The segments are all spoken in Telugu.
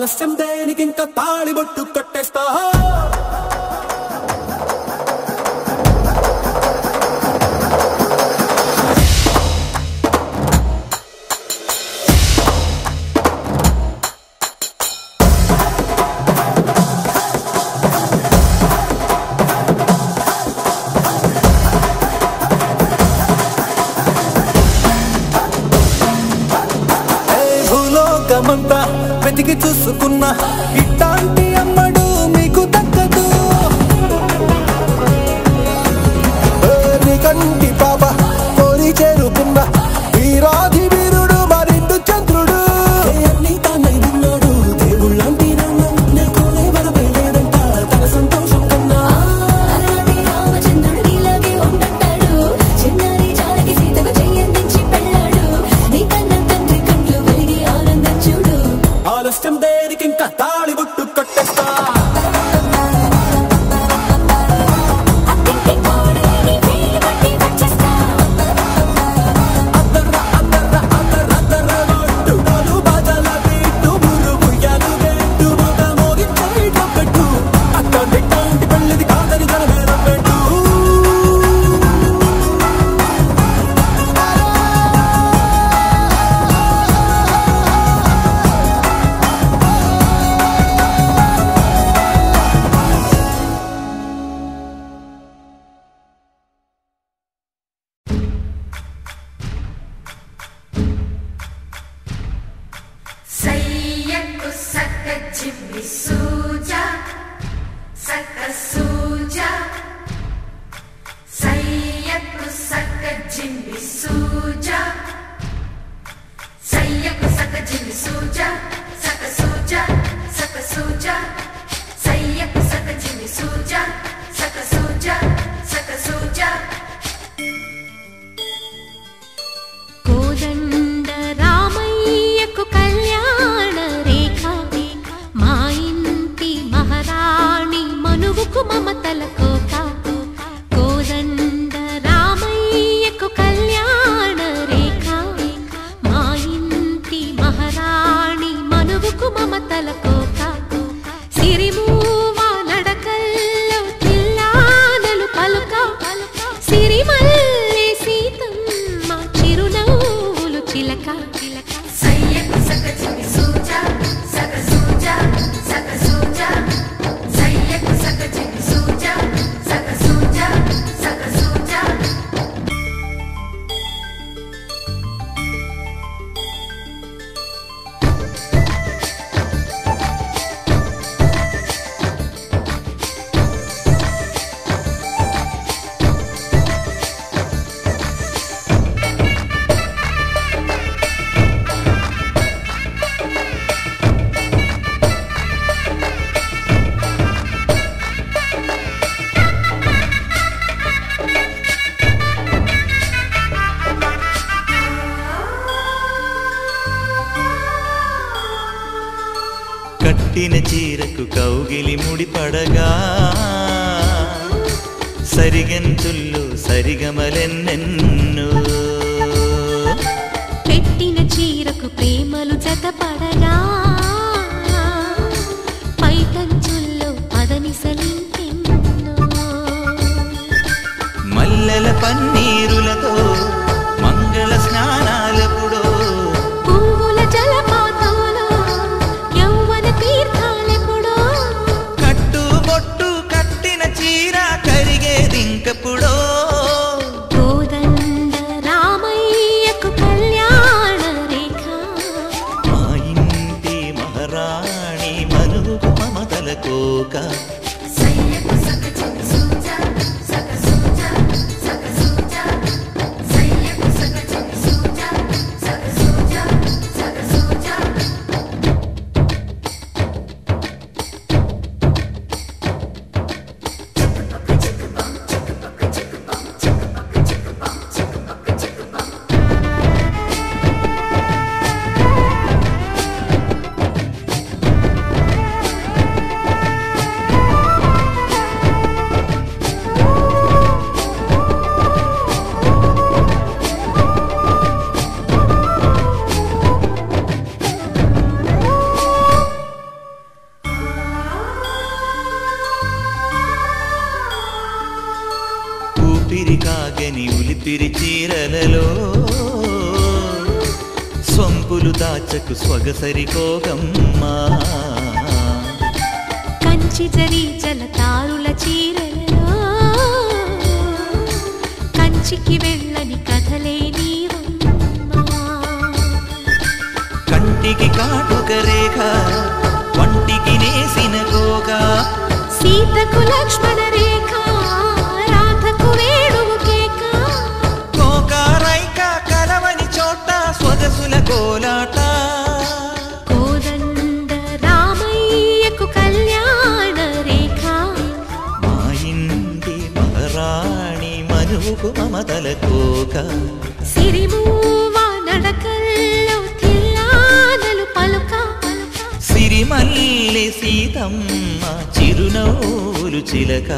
ఆలస్యం దేనికింకా తాళిబొట్టు కట్టేస్తా భూలోకమంతా వెతికి చూసుకున్నా ఇట్లాంటి అమ్మడు మీకు దక్కదు నీ కంటి పాప కోరి చేరుకున్న వీరాధి వీరుడు మరిండు చంద్రుడు అన్ని తానై ఉన్నాడు దేవుళ్ళంటి నన్ను కోరే వరమే లేదంట తన సంతోషం కన్నా రామచంద్రుడు ఇలాగే ఉండంటాడు చిన్నారి జానకి సీతకు చెయ్యందించి పెళ్ళాడు నీ కన్న తండ్రి కండ్లు వెలిగి ఆనందం చూడు ఆలస్యం దేనికింకా తాళిబొట్టు కట్టేస్తా కట్టిన చీరకు కౌగిలి ముడిపడగా సరిగంతుల్లో సరిగమలెన్నెన్నో పెట్టిన చీరకు ప్రేమలు జతపడగా పైటంచుల్లో పదనిసలింకెన్నో మల్లెల పన్నీరులతో మంగళ స్నానాలెప్పుడో పువ్వుల జలపాతంలో యౌవన తీర్థాలెప్పుడో కట్టుబొట్టు కట్టిన చీర కరిగేదింకప్పుడో కోదండ రామయ్యకు కళ్యాణ రేఖ మా ఇంటి మహారాణి మనుగు మమతల కోక సిగ్గులు దాచకు స్వగసరికోగమ్మా కంచి జరి జలతారుల చీరలలో కంచికి వెళ్ళని కథలే నీవమ్మా కంటికి కాటుక రేఖ వంటికి నేసిన గోగా సీతకు లక్ష్మణ రేఖ రాధకు వేణువు కేక కోకారైక కలవని చోట స్వగసుల కోలాట కోదండ రామయ్యకు కళ్యాణ రేఖ మా ఇంటి మహారాణి మనువుకు మమతల కోక సిరిమూవ నడకల్లో తిల్లానలు పలుక సిరిమల్లె సీతమ్మ చిరునవ్వులు చిలక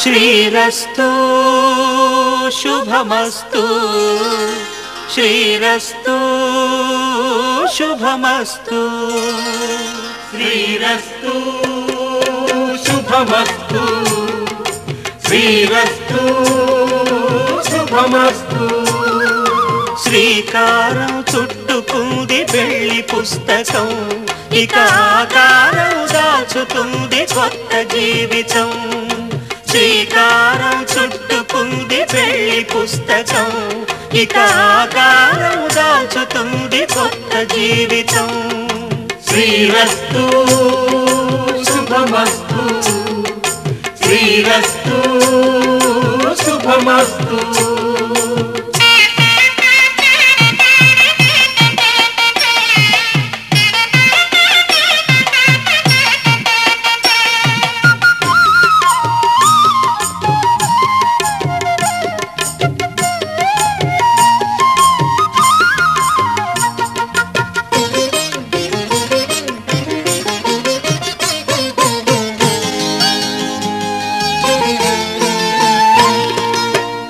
శ్రీరస్తు శుభమస్తు శ్రీరస్తు శుభమస్తు శ్రీరస్తు శుభమస్తు శ్రీరస్తు శుభమస్తు శ్రీకారం చుట్టుకుంది పెళ్లి పుస్తకం ఇక ఆకారం దాచుతుంది కొత్త జీవితం శ్రీకారం చుట్టుకుంది పెళ్లి పుస్తకం ఇక ఆకారం దాచుతుంది కొత్త జీవితం శ్రీరస్తు శుభమస్తు శ్రీరస్తు శుభమస్తు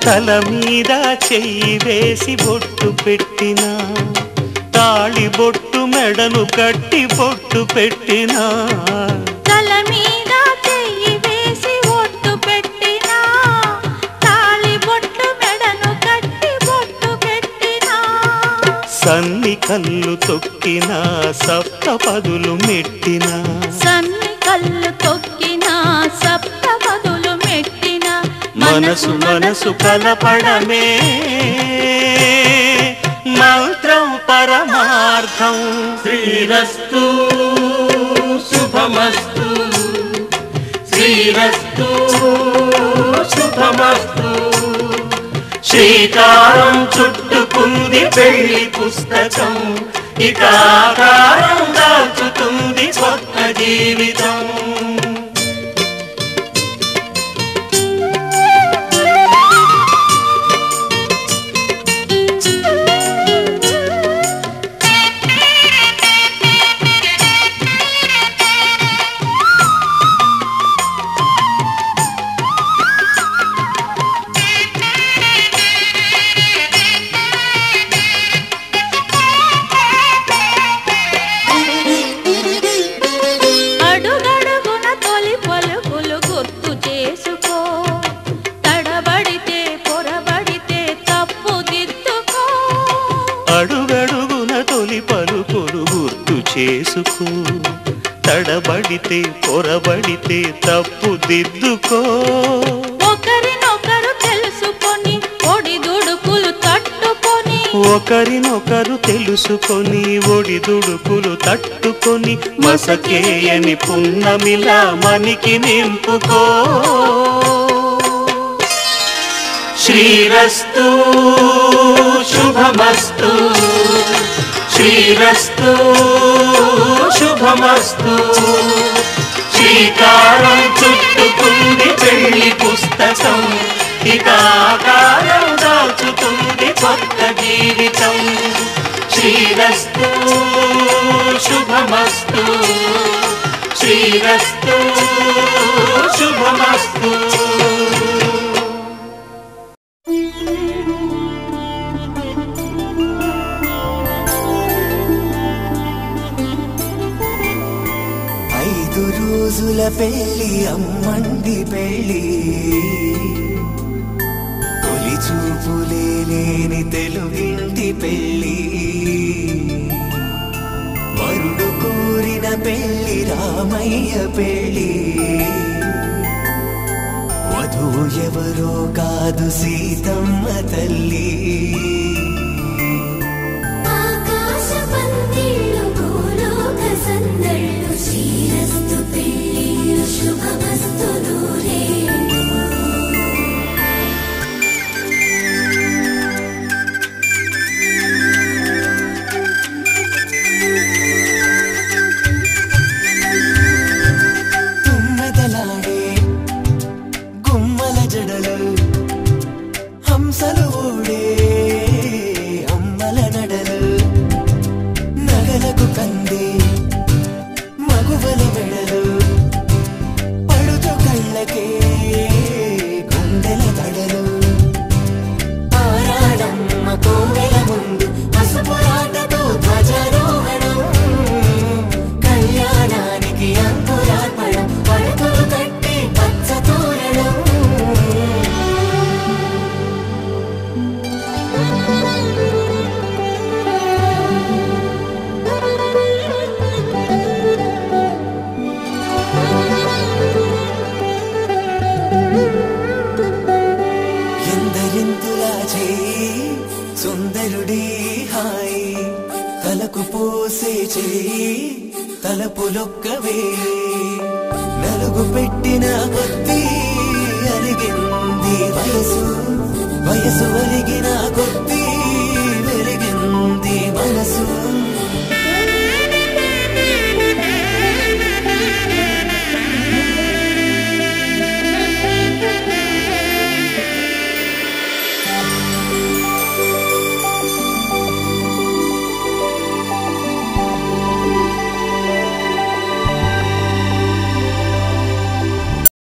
తల మీద చెయ్యి వేసి బొట్టు పెట్టినా తాళి బొట్టు మెడను కట్టి బొట్టు పెట్టినా తల మీద చెయ్యి వేసి బొట్టు పెట్టినా తాళి బొట్టు మెడను కట్టి బొట్టు పెట్టినా సన్ని కళ్ళు తొక్కినా సప్త పదులు మెట్టినా సన్ని కళ్ళు తొక్కినా సప్త పదులు మెట్టినా మనసు మనసు కలపడమే మంత్రం పరమార్థం శ్రీరస్తు శుభమస్తు శ్రీరస్తు శుభమస్తు శ్రీకారం చుట్టుకుంది పెళ్లి పుస్తకం, ఇక ఆకారం దాచుతుంది కొత్త జీవితం. అడుగడుగున తొలి పలుకులు గుర్తు చేసుకో, తడబడితే పొరబడితే తప్పు దిద్దుకో. ఒకరినొకరు తెలుసుకొని ఒడిదుడుకులు తట్టుకొని, ఒకరినొకరు తెలుసుకొని ఒడిదుడుకులు తట్టుకొని, మసకేయని పున్నమిలా మనికి నింపుకో. శ్రీరస్తు శుభమస్తు, శ్రీరస్తు శుభమస్తు. శ్రీకారం చుట్టుకుంది పెళ్లి పుస్తకం, ఇక ఆకారం దాచుతుంది కొత్త జీవితం. శ్రీరస్తు శుభమస్తు, శ్రీరస్తు శుభమస్తు. రోజుల పెళ్ళి అమ్మండి పెళ్ళి, తొలి చూపులే లేని తెలుగింటి పెళ్ళి. వరుడు కోరిన పెళ్ళి రామయ్య పెళ్ళి, వధువు ఎవరో కాదు సీతమ్మ తల్లి. శ్రీరస్తు పెళ్ళిళ్ళు శుభమస్తు నూరేళ్ళు. తుమ్మెదలాడే గుమ్మల జడలు, హంసలు ఊడే అమ్మల నడలు, నగలకు కంది మగువల మెడలు, పడుచు కళ్ళకే గుండెల తడలు. ఆరాడమ్మ కోవెల ముందు పసుపురాటతో ధ్వజారోహణం, కళ్యాణానికి అంకురార్పణం, పడకలు కట్టి పచ్చ తోరణం. ఎందరింతులా చేయి సుందరుడి హాయి, తలకు పోసే చేయి తలపులొక్కవే. నలుగు పెట్టిన కొద్దీ అరిగింది వయసు, వయసు ఒరిగిన కొద్దీ